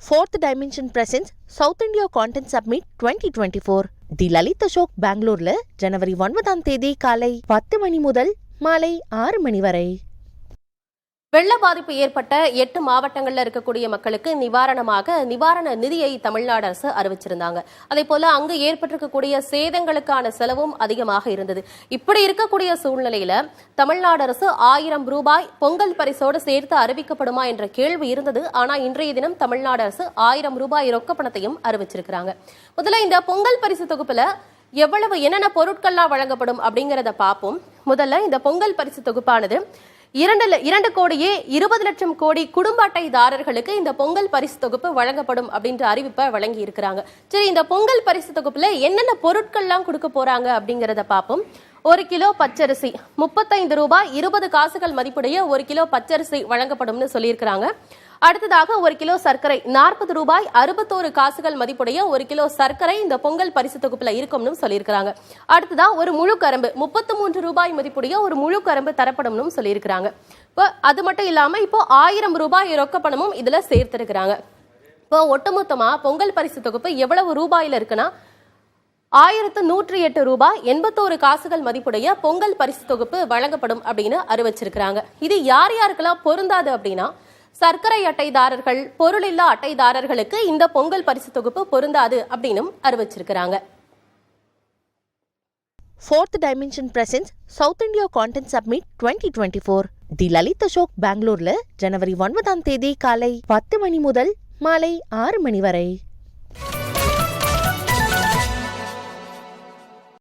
Fourth Dimension presents South India Content Summit 2024. தி லலித் அசோக் பெங்களூர்ல ஜனவரி 9ஆம் தேதி காலை 10 மணி முதல் மாலை 6 மணி வரை. வெள்ள பாதிப்பு ஏற்பட்ட 8 மாவட்டங்கள்ல இருக்கக்கூடிய மக்களுக்கு நிவாரண நிதியை தமிழ்நாடு அரசு அறிவிச்சிருந்தாங்க. அதே போல அங்கு ஏற்பட்டிருக்கக்கூடிய சேதங்களுக்கான செலவும் அதிகமாக இருந்தது. இப்படி இருக்கக்கூடிய சூழ்நிலையில தமிழ்நாடு அரசு 1000 ரூபாய் பொங்கல் பரிசோடு சேர்த்து அறிவிக்கப்படுமா என்ற கேள்வி இருந்தது. ஆனா இன்றைய தினம் தமிழ்நாடு அரசு 1000 ரூபாய் ரொக்க பணத்தையும் அறிவிச்சிருக்கிறாங்க. முதல்ல இந்த பொங்கல் பரிசு தொகுப்புல என்னென்ன பொருட்கள்லாம் வழங்கப்படும் அப்படிங்கறத பார்ப்போம். முதல்ல இந்த பொங்கல் பரிசு தொகுப்பானது 2 கோடியே 20 லட்சம் கோடி குடும்ப அட்டைதாரர்களுக்கு இந்த பொங்கல் பரிசு தொகுப்பு வழங்கப்படும் அப்படின்ற அறிவிப்பை வழங்கி இருக்கிறாங்க. சரி, இந்த பொங்கல் பரிசு தொகுப்புல என்னென்ன பொருட்கள்லாம் கொடுக்க போறாங்க அப்படிங்கறத பார்ப்போம். 1 கிலோ பச்சரிசி 35 ரூபாய் 20 காசுகள் மதிப்புடைய 1 கிலோ பச்சரிசி வழங்கப்படும்னு சொல்லியிருக்கிறாங்க. அடுத்ததாக 1 கிலோ சர்க்கரை 40 ரூபாய் 61 காசுகள் மதிப்புடைய 1 கிலோ சர்க்கரை இந்த பொங்கல் பரிசு தொகுப்புல இருக்கும்னு சொல்லியிருக்கிறாங்க. அடுத்ததா ஒரு முழு கரும்பு 33 ரூபாய் மதிப்புடைய ஒரு முழு கரும்பு தரப்படும்னு சொல்லியிருக்கிறாங்க. இப்போ அது மட்டும் இல்லாம இப்போ 1000 ரூபாய் ரொக்க பணமும் இதுல சேர்த்திருக்கிறாங்க. இப்போ ஒட்டுமொத்தமா பொங்கல் பரிசு தொகுப்பு எவ்வளவு ரூபாயில இருக்குன்னா 1108 ரூபாய் 81 காசுகள் மதிப்புடைய பொங்கல் பரிசு தொகுப்பு வழங்கப்படும் அப்படின்னு அறிவிச்சிருக்கிறாங்க. இது யாருக்கெல்லாம் பொருந்தாது அப்படின்னா சர்க்கரை அட்டைதாரர்கள், பொருளில்லா அட்டைதாரர்களுக்கு இந்த பொங்கல் பரிசு தொகுப்பு பொருந்தாது அப்படின்னு அறிவிச்சிருக்கிறாங்க. Fourth Dimension presents South India Content Summit 2024. தி லலித் அசோக் பெங்களூர்ல ஜனவரி 9ஆம் தேதி காலை 10 மணி முதல் மாலை 6 மணி வரை.